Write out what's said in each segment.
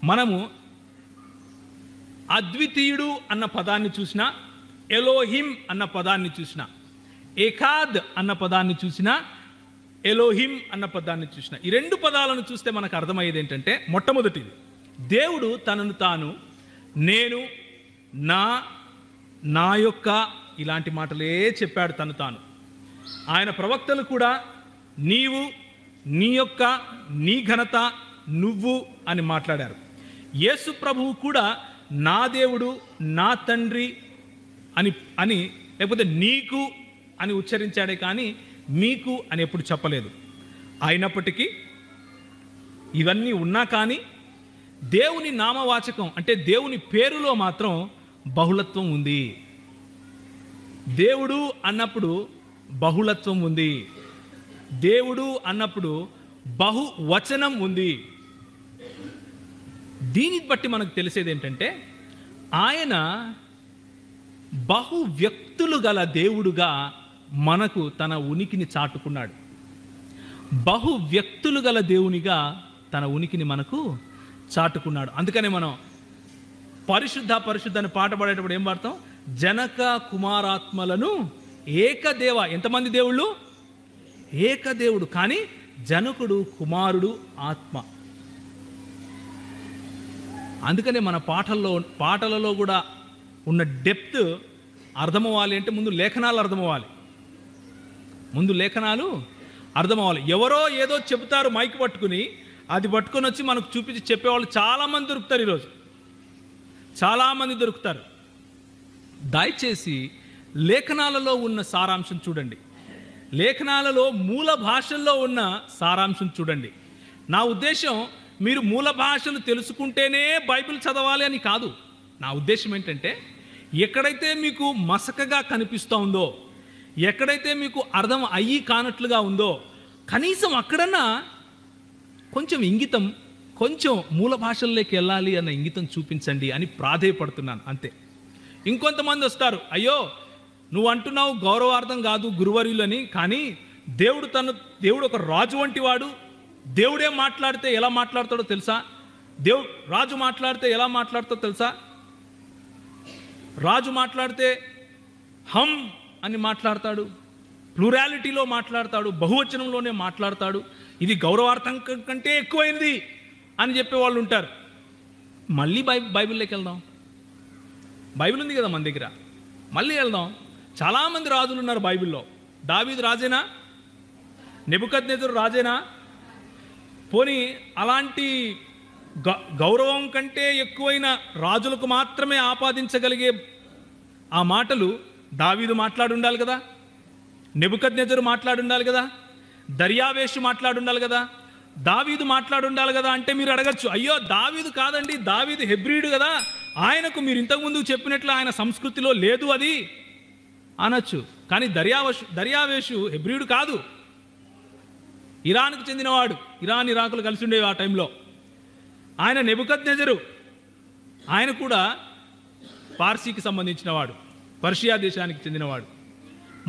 మనము అద్వితీయుడు అన్న పదాన్ని చూసినా, ఎలోహిం అన్న పదాన్ని చూసినా, ఏకాద్ అన్న పదాన్ని చూసినా, ఎలోహిం అన్న పదాన్ని చూసినా, ఈ రెండు పదాలను చూస్తే మనకు అర్థమయ్యేది ఏంటంటే, మొట్టమొదటిది దేవుడు తనను తాను నేను, నా యొక్క ఇలాంటి మాటలే చెప్పాడు తను తాను. ఆయన ప్రవక్తలు కూడా నీవు, నీ యొక్క, నీ ఘనత, నువ్వు అని మాట్లాడారు. యేసు ప్రభువు కూడా నా దేవుడు, నా తండ్రి అని లేకపోతే నీకు అని ఉచ్చరించాడే కానీ మీకు అని ఎప్పుడు చెప్పలేదు. అయినప్పటికీ ఇవన్నీ ఉన్నా కానీ దేవుని నామవాచకం అంటే దేవుని పేరులో మాత్రం బహుళత్వం ఉంది. దేవుడు అన్నప్పుడు బహుళత్వం ఉంది. దేవుడు అన్నప్పుడు బహువచనం ఉంది. దీన్ని బట్టి మనకు తెలిసేది ఏంటంటే, ఆయన బహు వ్యక్తులు గల దేవుడుగా మనకు తన ఉనికిని చాటుకున్నాడు. బహు వ్యక్తులు గల దేవునిగా తన ఉనికిని మనకు చాటుకున్నాడు. అందుకనే మనం పరిశుద్ధ పరిశుద్ధ అని పాట పాడేటప్పుడు ఏం పాడతాం? జనక కుమారాత్మలను ఏకదేవ. ఎంతమంది దేవుళ్ళు? ఏకదేవుడు. కానీ జనకుడు, కుమారుడు, ఆత్మ. అందుకనే మన పాటలలో కూడా ఉన్న డెప్త్ అర్థమవ్వాలి అంటే ముందు లేఖనాలు అర్థమవ్వాలి. ఎవరో ఏదో చెబుతారు మైక్ పట్టుకుని, అది పట్టుకొని వచ్చి మనకు చూపించి చెప్పేవాళ్ళు చాలామంది దొరుకుతారు. ఈరోజు చాలామంది దొరుకుతారు. దయచేసి లేఖనాలలో ఉన్న సారాంశం చూడండి. లేఖనాలలో మూల భాషల్లో ఉన్న సారాంశం చూడండి. నా ఉద్దేశం మీరు మూల భాషలు తెలుసుకుంటేనే బైబిల్ చదవాలి అని కాదు. నా ఉద్దేశం ఏంటంటే, ఎక్కడైతే మీకు మసకగా కనిపిస్తూ ఉందో, ఎక్కడైతే మీకు అర్థం అయ్యి కానట్లుగా ఉందో, కనీసం అక్కడన్నా కొంచెం ఇంగితం, కొంచెం మూల భాషల్లోకి వెళ్ళాలి అన్న ఇంగితం చూపించండి అని ప్రాధేయపడుతున్నాను అంతే. ఇంకొంతమంది వస్తారు, అయ్యో నువ్వు అంటున్నావు గౌరవార్థం కాదు గురువర్యులని, కానీ దేవుడు ఒక రాజు వంటి వాడు. దేవుడే మాట్లాడితే ఎలా మాట్లాడతాడో తెలుసా? రాజు మాట్లాడితే ఎలా మాట్లాడతాడో తెలుసా? రాజు మాట్లాడితే హమ్ అని మాట్లాడతాడు, ప్లూరాలిటీలో మాట్లాడతాడు, బహువచనంలోనే మాట్లాడతాడు. ఇది గౌరవార్థం కంటే ఎక్కువైంది అని చెప్పేవాళ్ళు ఉంటారు. మళ్ళీ బైబిల్లోకి వెళ్దాం. బైబిల్ ఉంది కదా మన దగ్గర, మళ్ళీ వెళ్దాం. చాలామంది రాజులు ఉన్నారు బైబిల్లో. దావీదు రాజేనా? నెబుకద్నెజరు రాజేనా? పోనీ అలాంటి గౌరవం కంటే ఎక్కువైన రాజులకు మాత్రమే ఆపాదించగలిగే ఆ మాటలు దావీదు మాట్లాడి ఉండాలి కదా, నెబుకద్నెజరు మాట్లాడి ఉండాలి కదా, దర్యావేషు మాట్లాడి ఉండాలి కదా, దావీదు మాట్లాడి ఉండాలి కదా. అంటే మీరు అడగచ్చు, అయ్యో దావీదు కాదండి, దావీదు హెబ్రీయుడు కదా, ఆయనకు మీరు ఇంతకుముందు చెప్పినట్లు ఆయన సంస్కృతిలో లేదు అది అనొచ్చు. కానీ దర్యావేషు హెబ్రీయుడు కాదు, ఇరాన్కు చెందినవాడు. ఇరాకులు కలిసి ఉండేవి ఆ టైంలో. ఆయన నెబుకద్నెజరు, ఆయన కూడా పార్సీకి సంబంధించినవాడు, పర్షియా దేశానికి చెందినవాడు.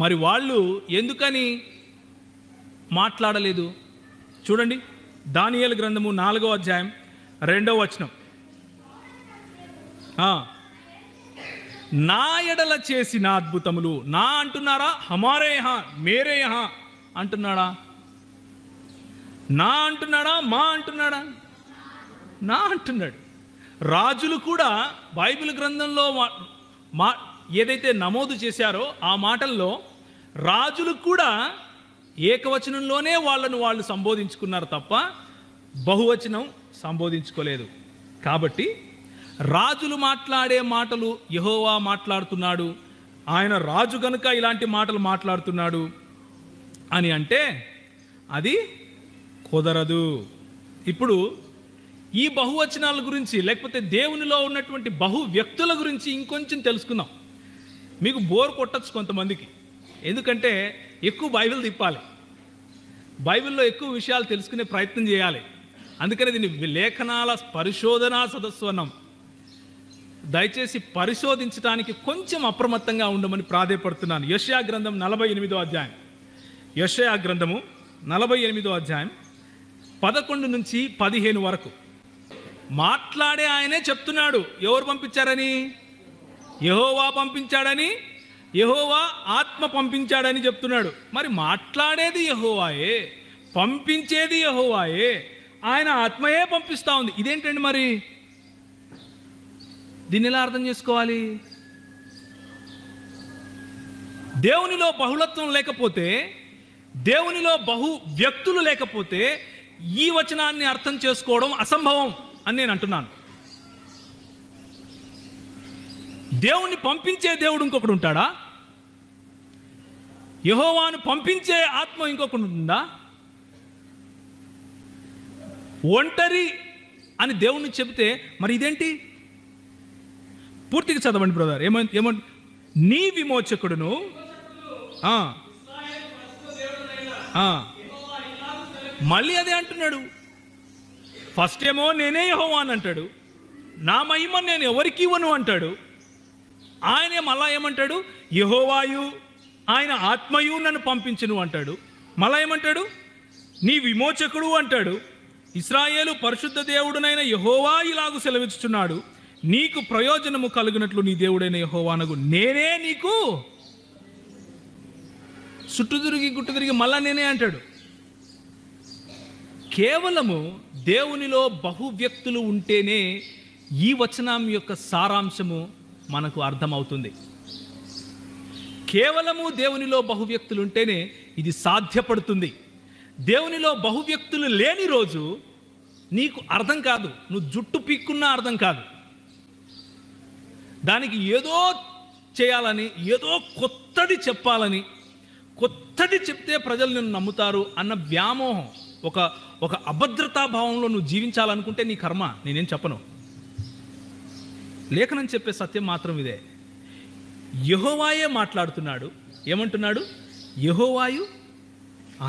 మరి వాళ్ళు ఎందుకని మాట్లాడలేదు? చూడండి, దానియేలు గ్రంథము 4వ అధ్యాయం 2వ వచనం. నా ఎడల చేసిన అద్భుతములు, నా అంటున్నారా? హమారే యహా, మేరే యహా అంటున్నాడా? నా అంటున్నాడా? మా అంటున్నాడా? నా అంటున్నాడు. రాజులు కూడా బైబిల్ గ్రంథంలో ఏదైతే నమోదు చేశారో ఆ మాటల్లో రాజులు కూడా ఏకవచనంలోనే వాళ్ళు సంబోధించుకున్నారు తప్ప బహువచనం సంబోధించుకోలేదు. కాబట్టి రాజులు మాట్లాడే మాటలు యెహోవా మాట్లాడుతున్నాడు, ఆయన రాజు కనుక ఇలాంటి మాటలు మాట్లాడుతున్నాడు అని అంటే అది కుదరదు. ఇప్పుడు ఈ బహువచనాల గురించి, లేకపోతే దేవునిలో ఉన్నటువంటి బహు వ్యక్తుల గురించి ఇంకొంచెం తెలుసుకుందాం. మీకు బోర్ కొట్టచ్చు కొంతమందికి, ఎందుకంటే ఎక్కువ బైబిల్ తిప్పాలి, బైబిల్లో ఎక్కువ విషయాలు తెలుసుకునే ప్రయత్నం చేయాలి. అందుకని దీన్ని లేఖనాల పరిశోధనా సదస్సు అన్నాం. దయచేసి పరిశోధించడానికి కొంచెం అప్రమత్తంగా ఉండమని ప్రాధేయపడుతున్నాను. యెషయా గ్రంథం 48వ అధ్యాయం, యెషయా గ్రంథము 48వ అధ్యాయం 11 నుంచి 15 వరకు మాట్లాడే ఆయనే చెప్తున్నాడు ఎవరు పంపించారని. యెహోవా పంపించాడని, యెహోవా ఆత్మ పంపించాడని చెప్తున్నాడు. మరి మాట్లాడేది యెహోవాయే, పంపించేది యెహోవాయే, ఆయన ఆత్మయే పంపిస్తూ ఉంది. ఇదేంటండి మరి? దీన్ని ఎలా అర్థం చేసుకోవాలి? దేవునిలో బహుళత్వం లేకపోతే, దేవునిలో బహు వ్యక్తులు లేకపోతే ఈ వచనాన్ని అర్థం చేసుకోవడం అసంభవం అని నేను అంటున్నాను. దేవుణ్ణి పంపించే దేవుడు ఇంకొకడు ఉంటాడా? యెహోవాను పంపించే ఆత్మ ఇంకొకడు ఉంటుందా? ఒంటరి అని దేవుణ్ణి చెబితే మరి ఇదేంటి? పూర్తిగా చదవండి బ్రదర్. ఏమంట? నీ విమోచకుడును, మళ్ళీ అదే అంటున్నాడు. ఫస్ట్ ఏమో నేనే యెహోవా అని అంటాడు, నా మహిమ నేను ఎవరికి ఇవ్వను అంటాడు. ఆయనే మళ్ళా ఏమంటాడు? యెహోవాయు ఆయన ఆత్మయు నన్ను పంపించును అంటాడు. మళ్ళా ఏమంటాడు? నీ విమోచకుడు అంటాడు. ఇశ్రాయేలు పరిశుద్ధ దేవుడునైన యెహోవా ఇలాగు సెలవిస్తున్నాడు, నీకు ప్రయోజనము కలుగునట్లు నీ దేవుడైన యెహోవానగు నేనే నీకు. చుట్టు తిరిగి గుట్టు తిరిగి మళ్ళా నేనే అంటాడు. కేవలము దేవునిలో బహు వ్యక్తులు ఉంటేనే ఈ వచనం యొక్క సారాంశము మనకు అర్థమవుతుంది. కేవలము దేవునిలో బహు వ్యక్తులు ఉంటేనే ఇది సాధ్యపడుతుంది. దేవునిలో బహు వ్యక్తులు లేని రోజు నీకు అర్థం కాదు, నువ్వు జుట్టు పీక్కున్నా అర్థం కాదు. దానికి ఏదో చేయాలని, ఏదో కొత్తది చెప్పాలని, కొత్తది చెప్తే ప్రజలు నిన్ను నమ్ముతారు అన్న వ్యామోహం, ఒక అభద్రతా భావంలో నువ్వు జీవించాలనుకుంటే నీ కర్మ. నేనేం చెప్పను. లేఖనం చెప్పే సత్యం మాత్రం ఇదే. యెహోవాయే మాట్లాడుతున్నాడు. ఏమంటున్నాడు? యెహోవాయు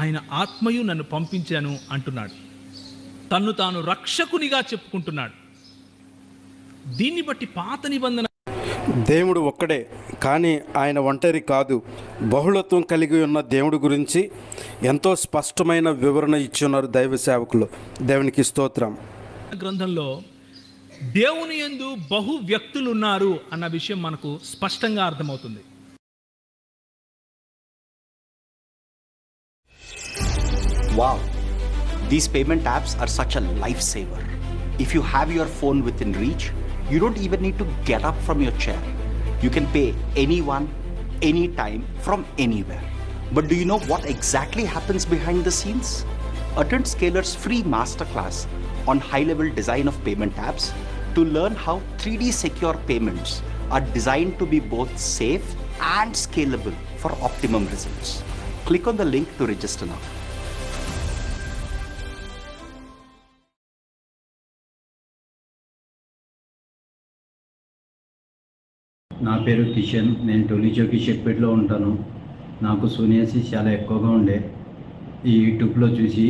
ఆయన ఆత్మయు నన్ను పంపించాను అంటున్నాడు. తన్ను తాను రక్షకునిగా చెప్పుకుంటున్నాడు. దీన్ని బట్టి పాత నిబంధన దేవుడు ఒక్కడే, కానీ ఆయన ఒంటరి కాదు. బహుళత్వం కలిగి ఉన్న దేవుడి గురించి ఎంతో స్పష్టమైన వివరణ ఇచ్చున్నారు దైవ సేవకులు. దేవునికి స్తోత్రం. గ్రంథంలో దేవుని యందు బహు వ్యక్తులు ఉన్నారు అన్న విషయం మనకు స్పష్టంగా అర్థమవుతుంది. Wow, these payment apps are such a lifesaver. If you have your phone within reach, you don't even need to get up from your chair. You can pay anyone, anytime, from anywhere. But do you know what exactly happens behind the scenes? Attend Scalar's free masterclass on high-level design of payment apps to learn how 3D secure payments are designed to be both safe and scalable for optimum results. Click on the link to register now. నా పేరు కిషన్. నేను టోలీచౌకి షెక్పేట్లో ఉంటాను. నాకు సోనియాసిస్ చాలా ఎక్కువగా ఉండే. ఈ యూట్యూబ్లో చూసి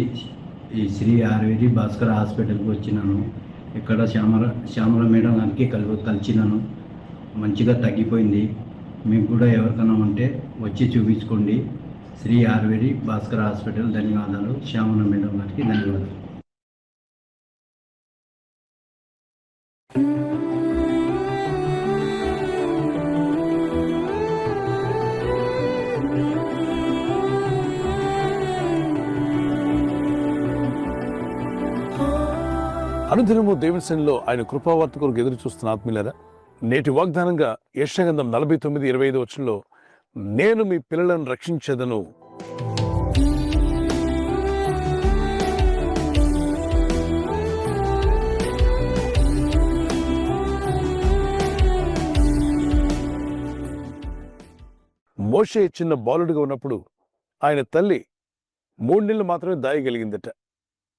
ఈ శ్రీ ఆయుర్వేది భాస్కర్ హాస్పిటల్కి వచ్చినాను. ఇక్కడ శ్యామల మేడం గారికి కలిసినాను. మంచిగా తగ్గిపోయింది. మీకు కూడా ఎవరికైనా ఉంటే వచ్చి చూపించుకోండి. శ్రీ ఆయుర్వేది భాస్కర్ హాస్పిటల్. ధన్యవాదాలు. శ్యామల మేడం గారికి ధన్యవాదాలు. అనుదినము దేవుని సన్నిధిలో ఆయన కృపావార్త కొరకు ఎదురు చూస్తున్న ఆత్మీయులారా, నేటి వాగ్దానంగా యెషయా గ్రంథం 49:25 వచనంలో, నేను మీ పిల్లలను రక్షించేదను. మోషే చిన్న బాలుడిగా ఉన్నప్పుడు ఆయన తల్లి 3 నెలలు మాత్రమే దాయగలిగిందట.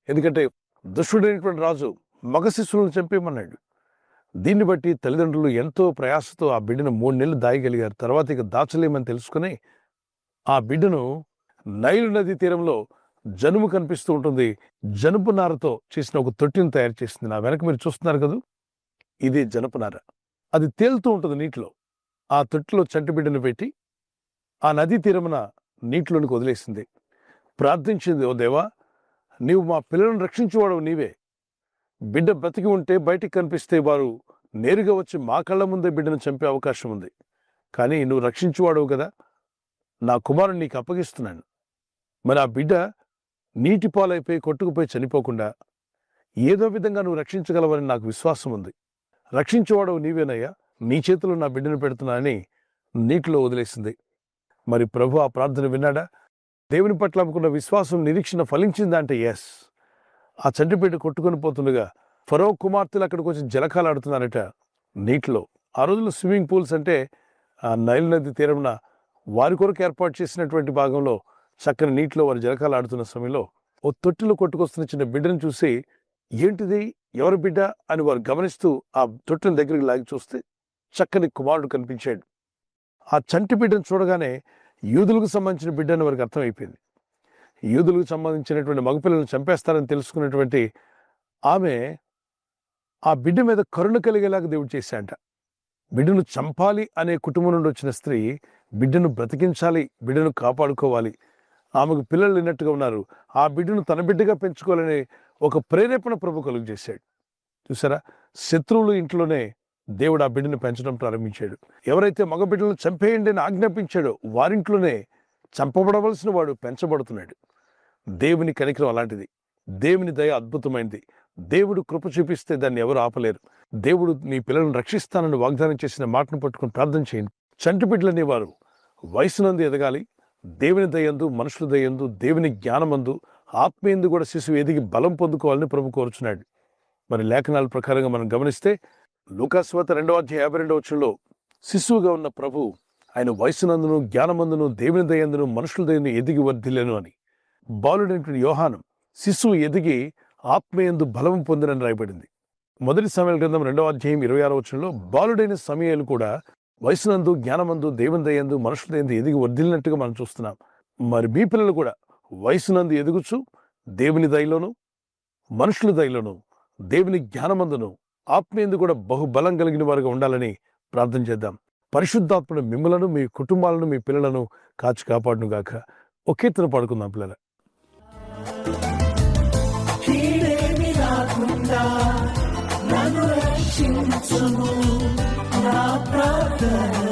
ఎందుకంటే దుష్టుడైనటువంటి రాజు మగ శిశువులను చంపేయమన్నాడు. దీన్ని బట్టి తల్లిదండ్రులు ఎంతో ప్రయాసతో ఆ బిడ్డను 3 నెలలు దాయగలిగారు. తర్వాత ఇక దాచలేమని తెలుసుకుని ఆ బిడ్డను నైలు నది తీరంలో జనుము కనిపిస్తూ ఉంటుంది, జనుపు నారతో చేసిన ఒక తొట్టిని తయారు చేసింది. నా వెనక మీరు చూస్తున్నారు కదా, ఇది జనపు నార. అది తేలుతూ ఉంటుంది నీటిలో. ఆ తొట్టిలో చంటి బిడ్డను పెట్టి ఆ నదీ తీరమున నీటిలోనికి వదిలేసింది. ప్రార్థించింది, ఓ దేవా, నీవు మా పిల్లలను రక్షించేవాడు నీవే. బిడ్డ బ్రతికి ఉంటే బయటికి కనిపిస్తే వారు నేరుగా వచ్చి మా కళ్ళ ముందే బిడ్డను చంపే అవకాశం ఉంది. కానీ నువ్వు రక్షించువాడవు కదా, నా కుమారుని నీకు అప్పగిస్తున్నాను. మరి ఆ బిడ్డ నీటి పాలైపోయి కొట్టుకుపోయి చనిపోకుండా ఏదో విధంగా నువ్వు రక్షించగలవని నాకు విశ్వాసం ఉంది. రక్షించేవాడవు నీవేనయ్యా, నీ చేతిలో నా బిడ్డను పెడుతున్నా అని నీటిలో వదిలేసింది. మరి ప్రభు ఆ ప్రార్థన విన్నాడా? దేవుని పట్ల అనుకున్న విశ్వాసం, నిరీక్షణ ఫలించిందా అంటే ఎస్. ఆ చంటిపేట కొట్టుకొని పోతుండగా ఫరో కుమార్తెలు అక్కడికి వచ్చి జలకాలు ఆడుతున్నారట నీటిలో. ఆ రోజుల్లో స్విమ్మింగ్ పూల్స్ అంటే ఆ నైల్ నది తీరంన వారి కొరకు ఏర్పాటు చేసినటువంటి భాగంలో చక్కని నీటిలో వారు జలకాలు ఆడుతున్న సమయంలో ఓ తొట్టిలో కొట్టుకొస్తున్న చిన్న బిడ్డను చూసి ఏంటిది, ఎవరి బిడ్డ అని వారు గమనిస్తూ ఆ తొట్టిని దగ్గరికి లాగి చూస్తే చక్కని కుమారుడు కనిపించాడు. ఆ చంటి బిడ్డను చూడగానే యూదులకు సంబంధించిన బిడ్డ అని వారికి అర్థమైపోయింది. యూదులకు సంబంధించినటువంటి మగపిల్లలను చంపేస్తారని తెలుసుకున్నటువంటి ఆమె ఆ బిడ్డ మీద కరుణ కలిగేలాగా దేవుడు చేశాంట. బిడ్డను చంపాలి అనే కుటుంబం నుండి వచ్చిన స్త్రీ బిడ్డను బ్రతికించాలి, బిడ్డను కాపాడుకోవాలి. ఆమెకు పిల్లలు లేనట్టుగా ఉన్నారు, ఆ బిడ్డను తన బిడ్డగా పెంచుకోవాలనే ఒక ప్రేరేపణ ప్రభు కలుగు చేశాడు. చూసారా, శత్రువులు ఇంట్లోనే దేవుడు ఆ బిడ్డను పెంచడం ప్రారంభించాడు. ఎవరైతే మగ బిడ్డలను చంపేయండి అని ఆజ్ఞాపించాడో వారింట్లోనే చంపబడవలసిన వాడు పెంచబడుతున్నాడు. దేవుని కనికరం అలాంటిది. దేవుని దయ అద్భుతమైనది. దేవుడు కృప చూపిస్తే దాన్ని ఎవరు ఆపలేరు. దేవుడు నీ పిల్లలను రక్షిస్తానని వాగ్దానం చేసిన మాటను పట్టుకుని ప్రార్థన చేయండి. చంటి బిడ్డలనే వారు వయసునందు ఎదగాలి. దేవుని దయందు, మనుషుల దయందు, దేవుని జ్ఞానమందు, ఆత్మీయందు కూడా శిశువు ఎదిగి బలం పొందుకోవాలని ప్రభు కోరుచున్నాడు. మరి లేఖనాల ప్రకారంగా మనం గమనిస్తే లూకాసువార్త 2:52 శిశువుగా ఉన్న ప్రభు ఆయన వయసునందును, జ్ఞానమందును, దేవుని దయందును, మనుషుల దయందు ఎదిగి వర్ధిల్లేను అని. బాలుడైనటువంటి యోహాను శిశువు ఎదిగి ఆత్మయందు బలం పొందినని రాయబడింది. 1 సమూయేలు గ్రంథం 2:26 బాలుడైన సమూయేలు కూడా వయసునందు, జ్ఞానమందు, దేవుని దయందు, మనుషుల దయందు ఎదిగి వర్ధిల్లినట్టుగా మనం చూస్తున్నాం. మరి మీ పిల్లలు కూడా వయసునందు ఎదుగుచు దేవుని దయలోను, మనుషుల దయలోను, దేవుని జ్ఞానమందును, ఆత్మీయందు కూడా బహుబలం కలిగిన వారుగా ఉండాలని ప్రార్థన చేద్దాం. పరిశుద్ధాత్ముడు మిమ్మలను, మీ కుటుంబాలను, మీ పిల్లలను కాచి కాపాడును గాక. ఒక కీర్తన పాడుకుందాం పిల్లల. నన్ను రక్షించుము నా ప్రార్థన